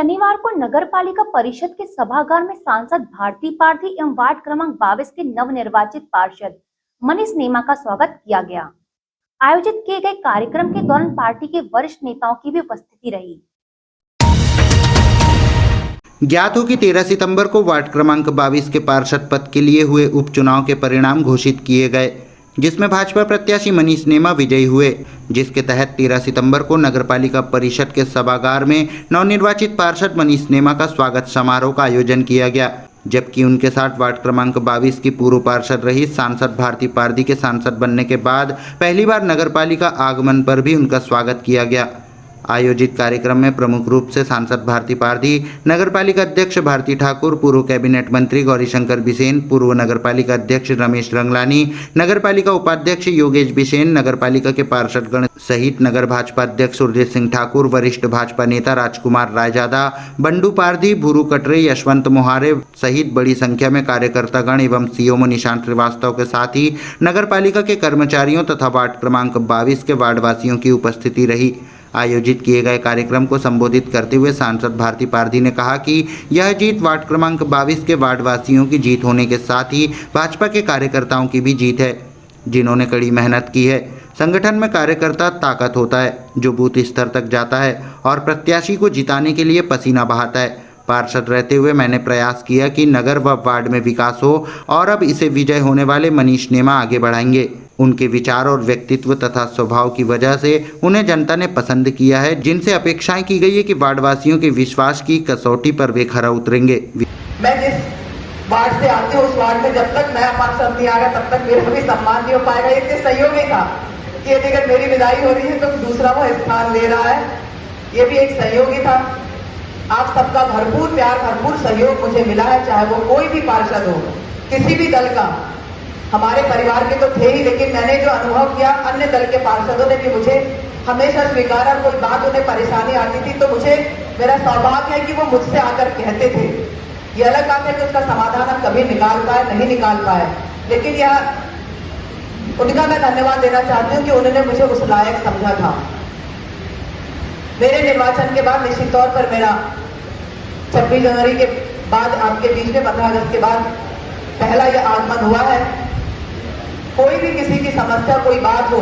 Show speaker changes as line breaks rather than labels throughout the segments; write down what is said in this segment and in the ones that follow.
शनिवार को नगर पालिका परिषद के सभागार में सांसद भारती पारधी एवं वार्ड क्रमांक 22 के नवनिर्वाचित पार्षद मनीष नेमा का स्वागत किया गया। आयोजित किए गए कार्यक्रम के दौरान पार्टी के वरिष्ठ नेताओं की भी उपस्थिति रही।
ज्ञात हो कि 13 सितंबर को वार्ड क्रमांक 22 के पार्षद पद के लिए हुए उपचुनाव के परिणाम घोषित किए गए, जिसमें भाजपा प्रत्याशी मनीष नेमा विजयी हुए, जिसके तहत 13 सितंबर को नगरपालिका परिषद के सभागार में नवनिर्वाचित पार्षद मनीष नेमा का स्वागत समारोह का आयोजन किया गया। जबकि उनके साथ वार्ड क्रमांक 22 की पूर्व पार्षद रही सांसद भारती पारधी के सांसद बनने के बाद पहली बार नगरपालिका आगमन पर भी उनका स्वागत किया गया। आयोजित कार्यक्रम में प्रमुख रूप से सांसद भारती पारधी, नगरपालिका अध्यक्ष भारती ठाकुर, पूर्व कैबिनेट मंत्री गौरीशंकर बिसेन, पूर्व नगरपालिका अध्यक्ष रमेश रंगलानी, नगरपालिका उपाध्यक्ष योगेश बिसेन, नगरपालिका के पार्षदगण सहित नगर भाजपा अध्यक्ष सुरजीत सिंह ठाकुर, वरिष्ठ भाजपा नेता राजकुमार रायजादा, बंडू पारधी, भूरू कटरे, यशवंत मोहारे सहित बड़ी संख्या में कार्यकर्तागण एवं सीओमो निशांत श्रीवास्तव के साथ ही नगरपालिका के कर्मचारियों तथा वार्ड क्रमांक 22 के वार्डवासियों की उपस्थिति रही। आयोजित किए गए कार्यक्रम को संबोधित करते हुए सांसद भारती पारधी ने कहा कि यह जीत वार्ड क्रमांक 22 के वार्डवासियों की जीत होने के साथ ही भाजपा के कार्यकर्ताओं की भी जीत है, जिन्होंने कड़ी मेहनत की है। संगठन में कार्यकर्ता ताकत होता है जो बूथ स्तर तक जाता है और प्रत्याशी को जिताने के लिए पसीना बहाता है। पार्षद रहते हुए मैंने प्रयास किया कि नगर व वार्ड में विकास हो और अब इसे विजय होने वाले मनीष नेमा आगे बढ़ाएंगे। उनके विचार और व्यक्तित्व तथा स्वभाव की वजह से उन्हें जनता ने पसंद किया है, जिनसे अपेक्षाएं की गई है कि वार्डवासियों के विश्वास की कसौटी पर वे खरा उतरेंगे।
मैं जिस वार्ड से आती हूँ उस वार्ड में जब तक नया पार्षद नहीं आएगा तब तक मेरा भी सम्मान नहीं हो पाएगा। इतने सहयोगी था कि यदि अगर मेरी विदाई हो रही है तो दूसरा वो स्थान ले रहा है, ये भी एक सहयोगी था। आप सबका भरपूर प्यार, भरपूर सहयोग मुझे मिला है, चाहे वो कोई भी पार्षद हो, किसी भी दल का। हमारे परिवार के तो थे ही, लेकिन मैंने जो अनुभव किया अन्य दल के पार्षदों ने भी मुझे हमेशा स्वीकारा। कोई बात उन्हें परेशानी आती थी तो मुझे, मेरा सौभाग्य है कि वो मुझसे आकर कहते थे। ये अलग बात है कि उसका समाधान हम कभी निकाल पाए, नहीं निकाल पाए, लेकिन यह उनका मैं धन्यवाद देना चाहती हूँ कि उन्होंने मुझे उस लायक समझा था। मेरे निर्वाचन के बाद निश्चित तौर पर मेरा 26 जनवरी के बाद आपके बीच में 15 अगस्त के बाद पहला यह आगमन हुआ है। कोई भी किसी की समस्या, कोई बात हो,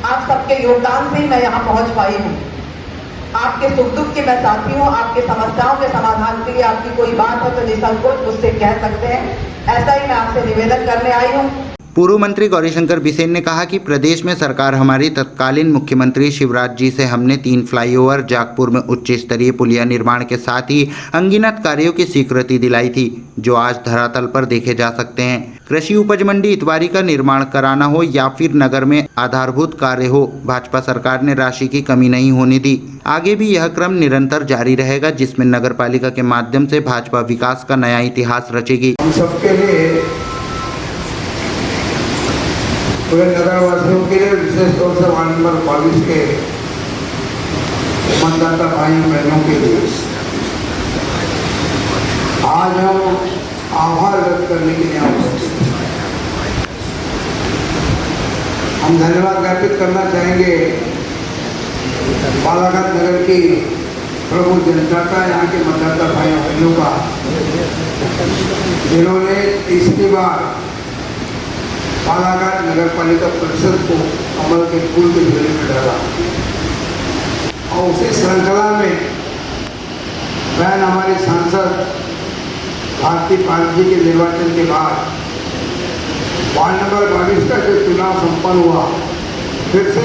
आप सबके योगदान से ही मैं यहाँ पहुंच पाई हूँ। आपके सुख दुख के मैं साथी हूँ। आपके समस्याओं के समाधान के लिए आपकी कोई बात हो तो निसंकोच मुझसे कह सकते हैं। ऐसा ही मैं आपसे निवेदन करने आई हूँ।
पूर्व मंत्री गौरीशंकर बिसेन ने कहा कि प्रदेश में सरकार हमारी तत्कालीन मुख्यमंत्री शिवराज जी से हमने 3 फ्लाईओवर, जागपुर में उच्च स्तरीय पुलिया निर्माण के साथ ही अनगिनत कार्यों की स्वीकृति दिलाई थी, जो आज धरातल पर देखे जा सकते हैं। कृषि उपज मंडी इतवारी का निर्माण कराना हो या फिर नगर में आधारभूत कार्य हो, भाजपा सरकार ने राशि की कमी नहीं होने दी। आगे भी यह क्रम निरंतर जारी रहेगा, जिसमें नगर पालिका के माध्यम से भाजपा विकास का नया इतिहास रचेगी।
हम सबके लिए, पूरे नगरवासियों के लिए, विशेष तौर से वार्ड नंबर 22 के मतदाता भाइयों बहनों के लिए आज हम आभार व्यक्त करने के लिए हम धन्यवाद ज्ञापित करना चाहेंगे बालाघाट नगर की प्रमुख जनता का, यहाँ के मतदाता भाइयों बहनों का, जिन्होंने तीसरी बार बालाघाट नगर पालिका परिषद को कमल के फूल के झोले में डाला। और उसी श्रृंखला में बहन हमारे सांसद भारती पारधी के निर्वाचन के बाद वार्ड नंबर 22 का जो चुनाव संपन्न हुआ, फिर से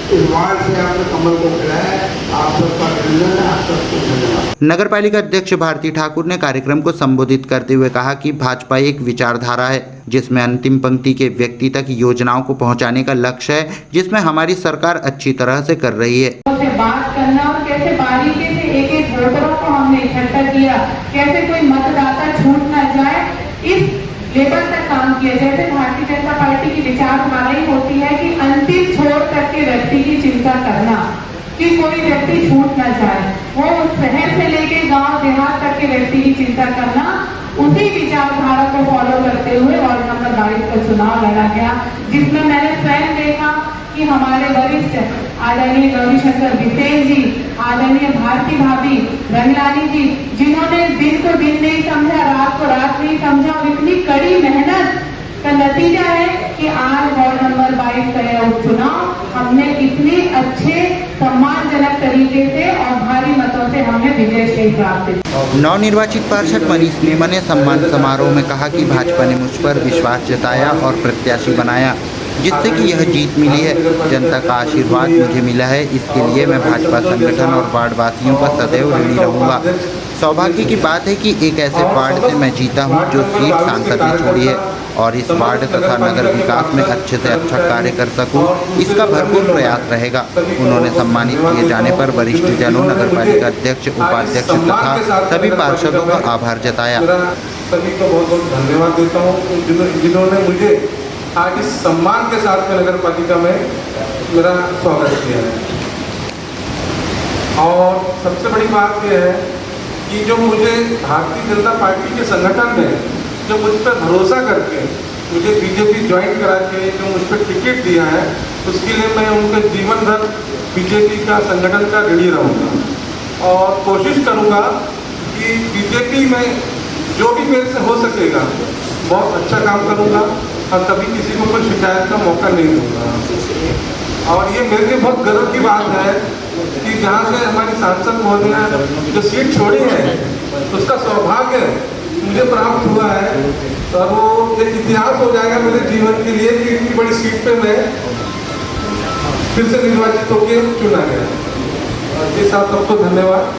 इस वार्ड से आपने कमल को खिलाया। आप सबका अभिनंदन है, आप सबको धन्यवाद।
नगर पालिका अध्यक्ष भारती ठाकुर ने कार्यक्रम को संबोधित करते हुए कहा कि भाजपा एक विचारधारा है जिसमें अंतिम पंक्ति के व्यक्ति तक योजनाओं को पहुंचाने का लक्ष्य है, जिसमें हमारी सरकार अच्छी तरह से कर रही है।
बात करना और कैसे बारीकी से एक वोटरों को हमने इकट्ठा किया, कैसे कोई मतदाता छूट न जाए, इस लेवल तक काम किया। जैसे भारतीय जनता पार्टी की विचारधारा ही होती है कि अंतिम छोर तक के व्यक्ति की चिंता करना, कि कोई व्यक्ति छूट न जाए, वो शहर से लेके गांव देहात तक के व्यक्ति की चिंता करना, उसी विचारधारा को फॉलो करते हुए वार्ड नंबर 22 का चुनाव लड़ा गया, जिसमें मैंने स्वयं देखा कि हमारे वरिष्ठ आदरणीय गौरीशंकर बिसेन जी, आदरणीय भारती भाभी रंगलानी जी, जिन्होंने दिन को दिन नहीं समझा, रात को रात नहीं समझा और इतनी कड़ी मेहनत का नतीजा है कि आज वार्ड नंबर 22 का यह उपचुनाव हमने इतने अच्छे सम्मानजनक तरीके से और भारी मतों से हमने विजय श्री प्राप्त की।
नवनिर्वाचित पार्षद मनीष नेमा ने सम्मान समारोह में कहा कि भाजपा ने मुझ पर विश्वास जताया और प्रत्याशी बनाया, जिससे कि यह जीत मिली है। जनता का आशीर्वाद मुझे मिला है, इसके लिए मैं भाजपा संगठन और वार्डवासियों का सदैव ऋणी रहूंगा। सौभाग्य की बात है कि एक ऐसे वार्ड से मैं जीता हूं जो सीट सांसद ने छोड़ी है और इस वार्ड तथा नगर विकास में अच्छे से अच्छा कार्य कर सकूं, इसका भरपूर प्रयास रहेगा। उन्होंने सम्मानित किए जाने पर वरिष्ठ जनों, नगर पालिका अध्यक्ष, उपाध्यक्ष तथा सभी पार्षदों का आभार जताया।
सभी को बहुत बहुत धन्यवाद देता हूँ जिन्होंने मुझे आज इस सम्मान के साथ में नगर पालिका में मेरा स्वागत किया है। और सबसे बड़ी बात यह है कि जो मुझे भारतीय जनता पार्टी के संगठन ने जो मुझ पर भरोसा करके मुझे बीजेपी ज्वाइन करा के जो मुझ पर टिकट दिया है, उसके लिए मैं उनके जीवन भर बीजेपी का संगठन का ऋणी रहूँगा और कोशिश करूँगा कि बीजेपी में जो भी मेरे से हो सकेगा बहुत अच्छा काम करूँगा और कभी किसी को कोई शिकायत का मौका नहीं दूँगा। और ये मेरे लिए बहुत गर्व की बात है कि जहाँ से हमारी सांसद महोदय जो सीट छोड़ी है उसका सौभाग्य मुझे प्राप्त हुआ है और वो एक इतिहास हो जाएगा मेरे जीवन के लिए कि इतनी बड़ी सीट पे मैं फिर से निर्वाचित होकर चुना गया। जी साहब, सबको धन्यवाद।